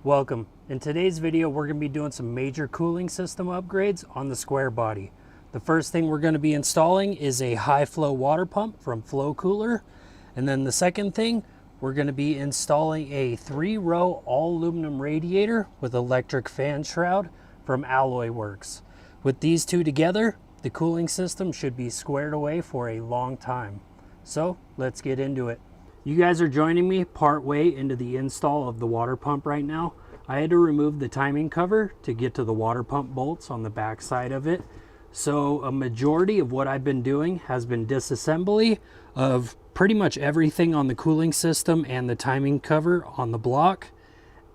Welcome. In today's video, we're going to be doing some major cooling system upgrades on the square body. The first thing we're going to be installing is a high flow water pump from Flow Cooler. And then the second thing, we're going to be installing a 3-row all-aluminum radiator with electric fan shroud from Alloyworks. With these two together, the cooling system should be squared away for a long time. So let's get into it. You guys are joining me part way into the install of the water pump right now. I had to remove the timing cover to get to the water pump bolts on the back side of it. So a majority of what I've been doing has been disassembly of pretty much everything on the cooling system and the timing cover on the block.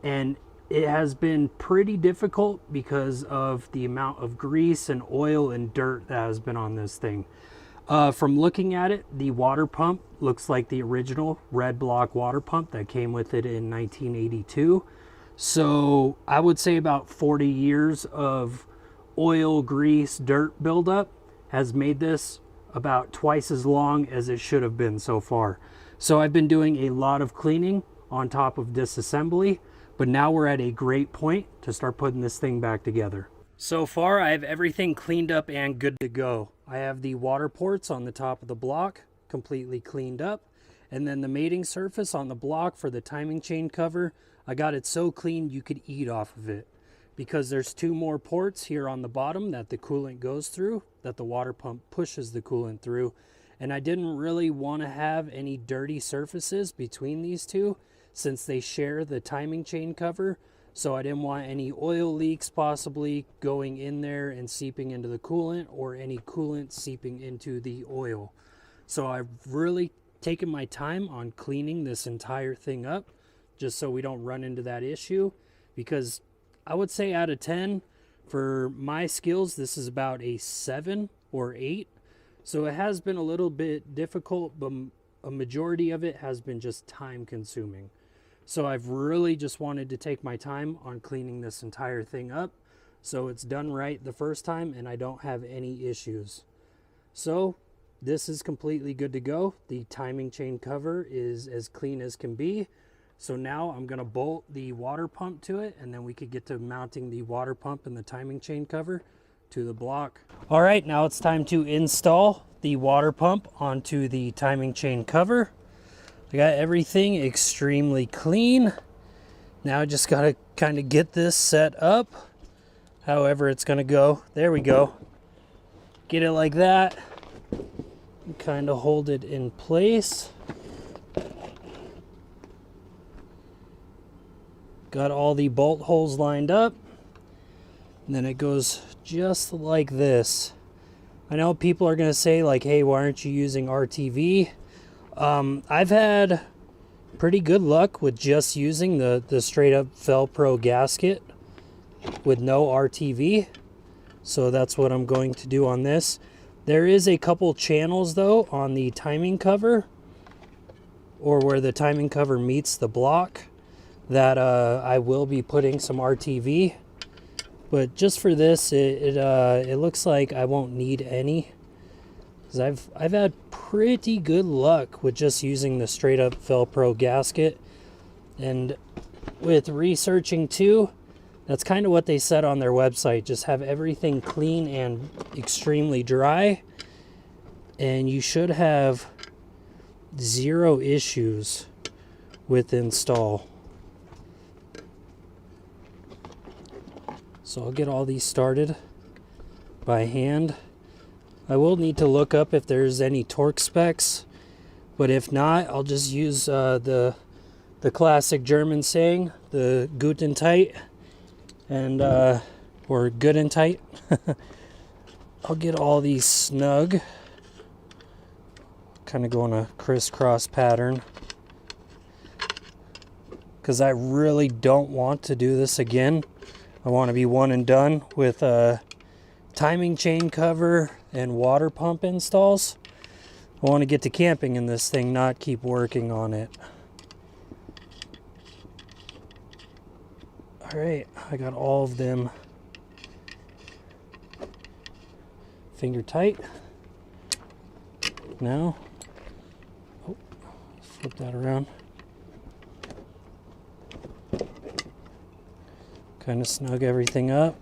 And it has been pretty difficult because of the amount of grease and oil and dirt that has been on this thing. From looking at it, the water pump looks like the original red block water pump that came with it in 1982. So I would say about 40 years of oil, grease, dirt buildup has made this about twice as long as it should have been so far. So I've been doing a lot of cleaning on top of disassembly, but now we're at a great point to start putting this thing back together. So far, I have everything cleaned up and good to go. I have the water ports on the top of the block completely cleaned up, and then the mating surface on the block for the timing chain cover, I got it so clean you could eat off of it, because there's two more ports here on the bottom that the coolant goes through, that the water pump pushes the coolant through, and I didn't really want to have any dirty surfaces between these two since they share the timing chain cover. So I didn't want any oil leaks possibly going in there and seeping into the coolant, or any coolant seeping into the oil. So I've really taken my time on cleaning this entire thing up just so we don't run into that issue, because I would say out of 10, for my skills, this is about a 7 or 8. So it has been a little bit difficult, but a majority of it has been just time consuming. So I've really just wanted to take my time on cleaning this entire thing up so it's done right the first time and I don't have any issues. So this is completely good to go. The timing chain cover is as clean as can be. So now I'm going to bolt the water pump to it, and then we could get to mounting the water pump and the timing chain cover to the block. All right, now it's time to install the water pump onto the timing chain cover. I got everything extremely clean. Now I just got to kind of get this set up however it's going to go. There we go. Get it like that. Kind of hold it in place. Got all the bolt holes lined up. And then it goes just like this. I know people are going to say like, hey, why aren't you using RTV? I've had pretty good luck with just using the straight up Velcro gasket with no RTV. So that's what I'm going to do on this. There is a couple channels though on the timing cover, or where the timing cover meets the block, that I will be putting some RTV. But just for this, it looks like I won't need any. Because I've had pretty good luck with just using the straight up Velcro gasket. And with researching too, that's kind of what they said on their website. Just have everything clean and extremely dry, and you should have 0 issues with install. So I'll get all these started by hand. I will need to look up if there's any torque specs, but if not, I'll just use the classic German saying, the Guten tight, and or good and tight. I'll get all these snug, kind of go in a crisscross pattern, because I really don't want to do this again. I want to be one and done with timing chain cover and water pump installs. I want to get to camping in this thing, not keep working on it. All right, I got all of them finger tight. Now, flip that around. Kind of snug everything up.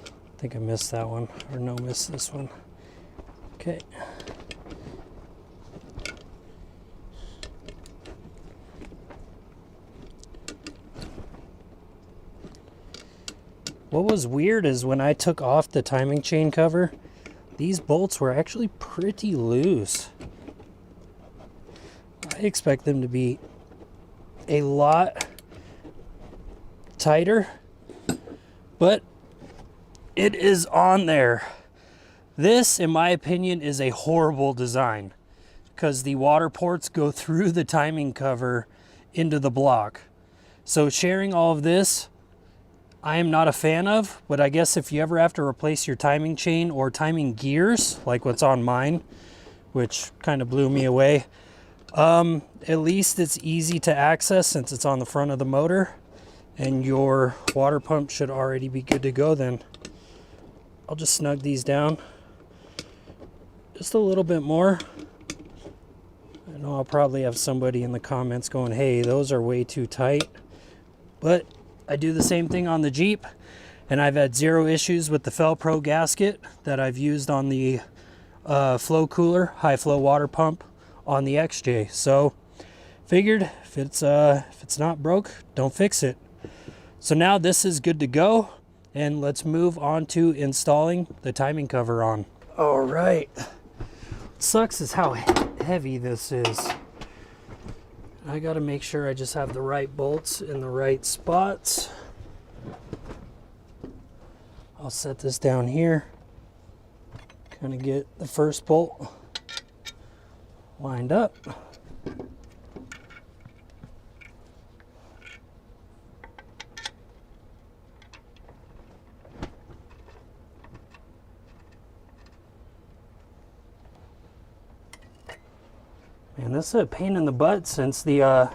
I think I missed that one, or no, missed this one. Okay. What was weird is when I took off the timing chain cover, these bolts were actually pretty loose. I expect them to be a lot tighter, but it is on there. This, in my opinion, is a horrible design because the water ports go through the timing cover into the block. So sharing all of this, I am not a fan of, but I guess if you ever have to replace your timing chain or timing gears, like what's on mine, which kind of blew me away, at least it's easy to access since it's on the front of the motor, and your water pump should already be good to go then. I'll just snug these down just a little bit more. I know I'll probably have somebody in the comments going, hey, those are way too tight, but I do the same thing on the Jeep, and I've had zero issues with the Felpro gasket that I've used on the flow cooler, high flow water pump on the XJ. So figured if it's not broke, don't fix it. So now this is good to go, and let's move on to installing the timing cover on. All right. What sucks is how heavy this is. I got to make sure I just have the right bolts in the right spots. I'll set this down here. Kind of get the first bolt lined up. Man, this is a pain in the butt since the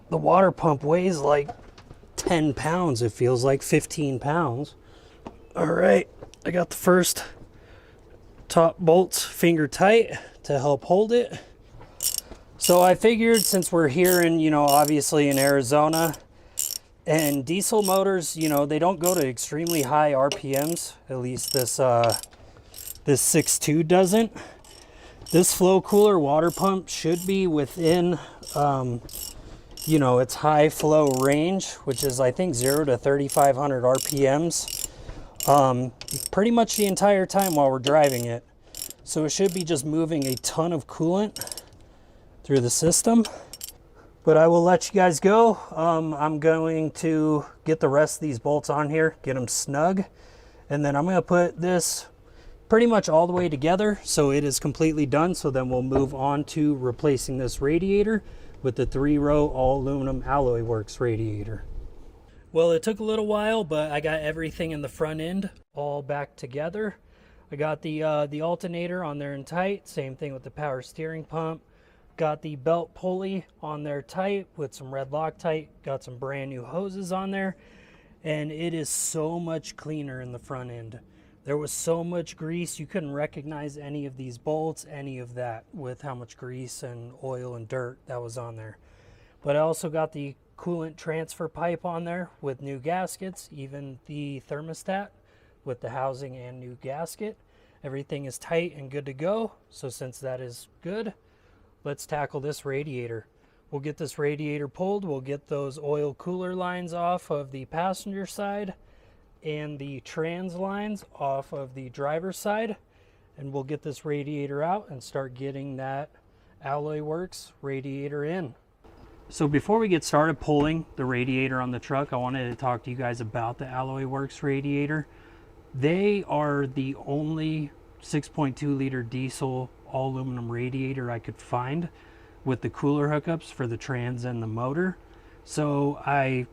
water pump weighs like 10 pounds. It feels like 15 pounds. All right, I got the first top bolts finger tight to help hold it. So I figured since we're here in, obviously in Arizona, and diesel motors, they don't go to extremely high RPMs. At least this 6.2 doesn't. This flow cooler water pump should be within, its high flow range, which is I think 0 to 3,500 RPMs, pretty much the entire time while we're driving it. So it should be just moving a ton of coolant through the system. But I will let you guys go. I'm going to get the rest of these bolts on here, get them snug, and then I'm going to put this pretty much all the way together so it is completely done. So then we'll move on to replacing this radiator with the 3-row all-aluminum Alloyworks radiator. Well, it took a little while, but I got everything in the front end all back together. I got the alternator on there in tight, same thing with the power steering pump. Got the belt pulley on there tight with some red Loctite. Got some brand new hoses on there, and it is so much cleaner in the front end. There was so much grease, you couldn't recognize any of these bolts, any of that, with how much grease and oil and dirt that was on there. But I also got the coolant transfer pipe on there with new gaskets, even the thermostat with the housing and new gasket. Everything is tight and good to go. So since that is good, let's tackle this radiator. We'll get this radiator pulled. We'll get those oil cooler lines off of the passenger side and the trans lines off of the driver's side, and we'll get this radiator out and start getting that Alloyworks radiator in. So before we get started pulling the radiator on the truck, I wanted to talk to you guys about the Alloyworks radiator. They are the only 6.2 liter diesel all aluminum radiator I could find with the cooler hookups for the trans and the motor. So I,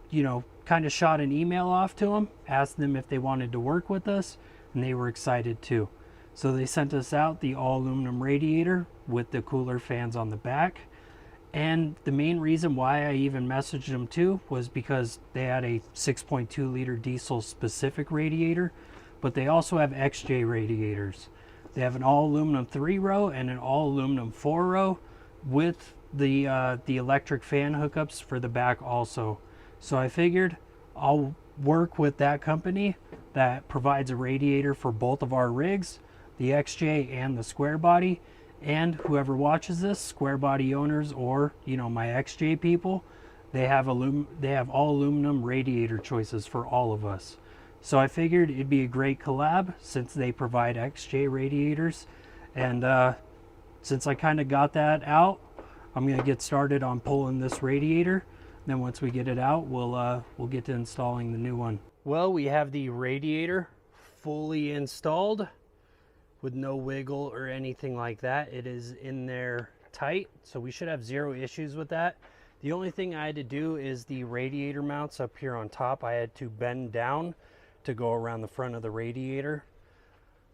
kind of shot an email off to them, asked them if they wanted to work with us, and they were excited too. So they sent us out the all aluminum radiator with the cooler fans on the back. And the main reason why I even messaged them too was because they had a 6.2 liter diesel specific radiator, but they also have XJ radiators. They have an all aluminum 3-row and an all aluminum 4-row. with the electric fan hookups for the back also. So I figured I'll work with that company that provides a radiator for both of our rigs, the XJ and the square body. And whoever watches this, square body owners or, you know, my XJ people, they have all aluminum radiator choices for all of us. So I figured it'd be a great collab since they provide XJ radiators. And since I kind of got that out, I'm going to get started on pulling this radiator. Then once we get it out, we'll get to installing the new one. Well, we have the radiator fully installed with no wiggle or anything like that. It is in there tight, so we should have zero issues with that. The only thing I had to do is the radiator mounts up here on top. I had to bend down to go around the front of the radiator.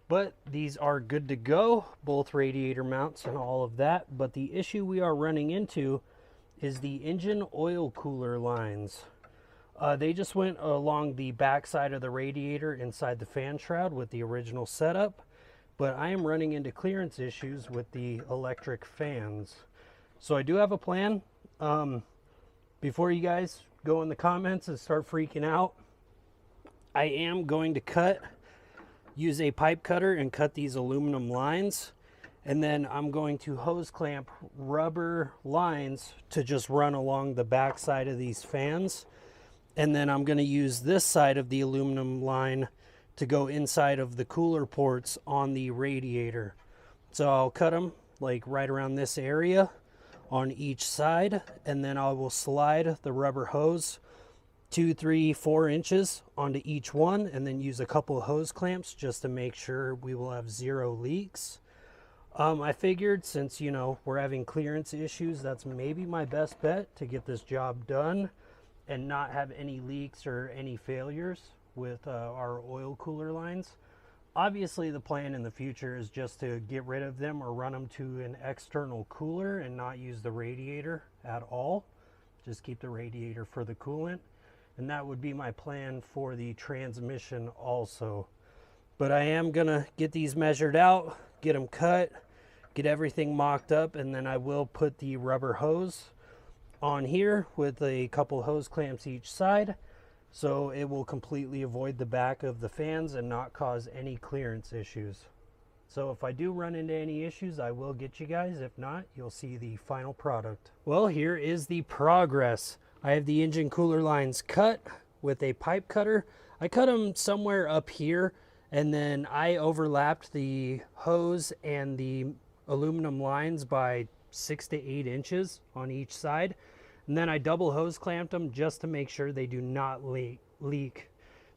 But these are good to go, both radiator mounts and all of that. But the issue we are running into is the engine oil cooler lines. They just went along the back side of the radiator inside the fan shroud with the original setup. But I am running into clearance issues with the electric fans. So I do have a plan. Before you guys go in the comments and start freaking out, I am going to use a pipe cutter and cut these aluminum lines, and then I'm going to hose clamp rubber lines to just run along the back side of these fans, and then I'm going to use this side of the aluminum line to go inside of the cooler ports on the radiator. So I'll cut them like right around this area on each side, and then I will slide the rubber hose 2, 3, 4 inches onto each one, and then use a couple of hose clamps just to make sure we will have zero leaks. I figured since, you know, we're having clearance issues, that's maybe my best bet to get this job done and not have any leaks or any failures with our oil cooler lines. Obviously the plan in the future is just to get rid of them or run them to an external cooler and not use the radiator at all. Just keep the radiator for the coolant. And that would be my plan for the transmission also. But I am gonna get these measured out, get them cut, get everything mocked up, and then I will put the rubber hose on here with a couple hose clamps each side, so it will completely avoid the back of the fans and not cause any clearance issues. So if I do run into any issues, I will get you guys. If not, you'll see the final product. Well, here is the progress. I have the engine cooler lines cut with a pipe cutter. I cut them somewhere up here, and then I overlapped the hose and the aluminum lines by 6 to 8 inches on each side. And then I double hose clamped them just to make sure they do not leak,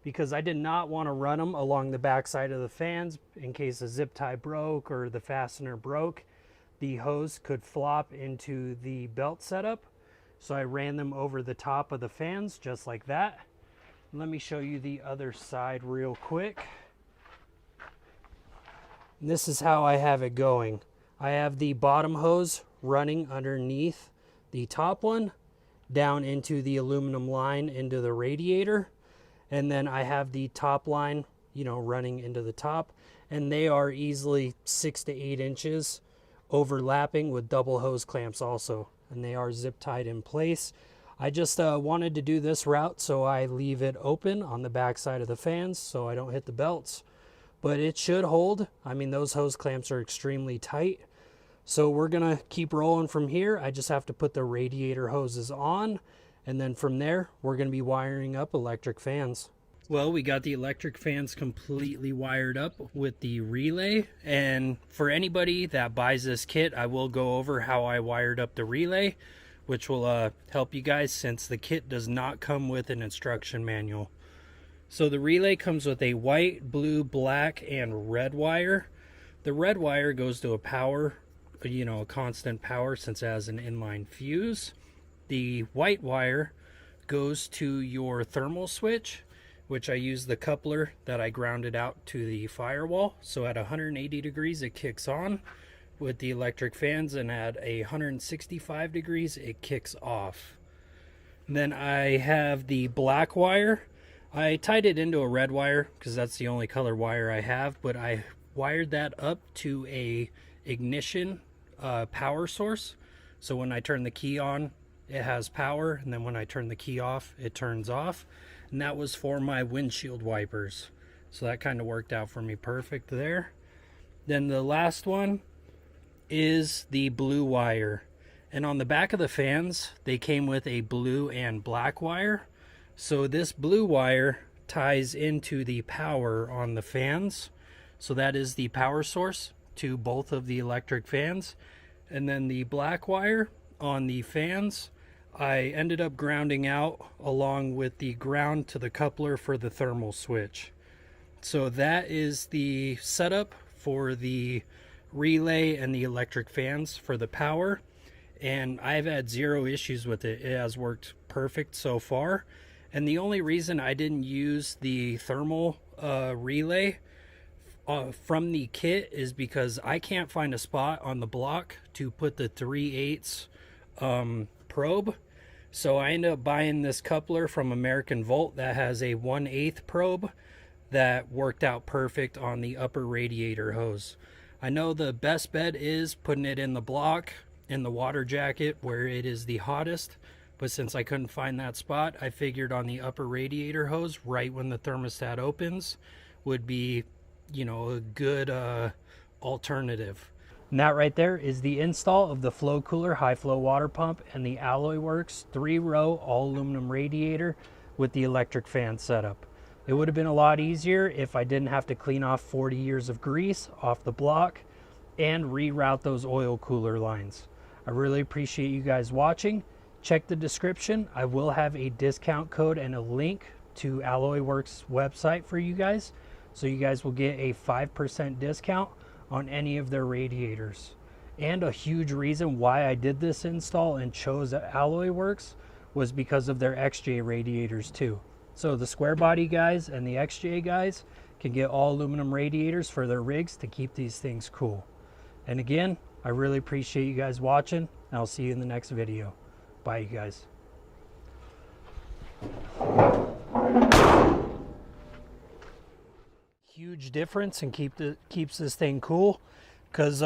because I did not want to run them along the back side of the fans in case a zip tie broke or the fastener broke. The hose could flop into the belt setup. So I ran them over the top of the fans just like that. Let me show you the other side real quick. And this is how I have it going. I have the bottom hose running underneath the top one down into the aluminum line into the radiator. And then I have the top line, you know, running into the top. And they are easily 6 to 8 inches overlapping with double hose clamps also. And they are zip tied in place. I just wanted to do this route so I leave it open on the back side of the fans so I don't hit the belts. But it should hold. I mean, those hose clamps are extremely tight. So we're gonna keep rolling from here. I just have to put the radiator hoses on, and then from there, we're gonna be wiring up electric fans. Well, we got the electric fans completely wired up with the relay, and for anybody that buys this kit, I will go over how I wired up the relay, which will help you guys since the kit does not come with an instruction manual. So the relay comes with a white, blue, black, and red wire. The red wire goes to a power, you know, a constant power since it has an inline fuse. The white wire goes to your thermal switch, which I use the coupler that I grounded out to the firewall. So at 180 degrees it kicks on with the electric fans, and at 165 degrees it kicks off. And then I have the black wire. I tied it into a red wire because that's the only color wire I have, but I wired that up to a ignition power source. So when I turn the key on, it has power, and then when I turn the key off, it turns off. And that was for my windshield wipers. So that kind of worked out for me perfect there. Then the last one is the blue wire. And on the back of the fans, they came with a blue and black wire. So this blue wire ties into the power on the fans. So that is the power source to both of the electric fans. And then the black wire on the fans, I ended up grounding out along with the ground to the coupler for the thermal switch. So that is the setup for the relay and the electric fans for the power. And I've had zero issues with it. It has worked perfect so far. And the only reason I didn't use the thermal relay from the kit is because I can't find a spot on the block to put the 3/8 probe. So I ended up buying this coupler from American Volt that has a 1/8 probe that worked out perfect on the upper radiator hose. I know the best bet is putting it in the block in the water jacket where it is the hottest, but since I couldn't find that spot, I figured on the upper radiator hose right when the thermostat opens would be, you know, a good alternative. And that right there is the install of the flow cooler high flow water pump and the Alloyworks 3-row all aluminum radiator with the electric fan setup. It would have been a lot easier if I didn't have to clean off 40 years of grease off the block and reroute those oil cooler lines. I really appreciate you guys watching. Check the description. I will have a discount code and a link to Alloyworks website for you guys. So you guys will get a 5% discount on any of their radiators. And a huge reason why I did this install and chose Alloyworks was because of their XJ radiators too. So the square body guys and the XJ guys can get all aluminum radiators for their rigs to keep these things cool. And again, I really appreciate you guys watching, and I'll see you in the next video. Bye, you guys. Huge difference and keeps this thing cool because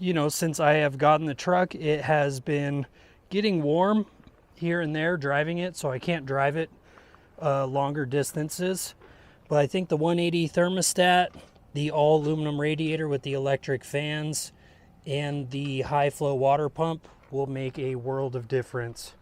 you know, since I have gotten the truck, it has been getting warm here and there driving it, so I can't drive it longer distances. But I think the 180 thermostat, the all aluminum radiator with the electric fans, and the high flow water pump will make a world of difference.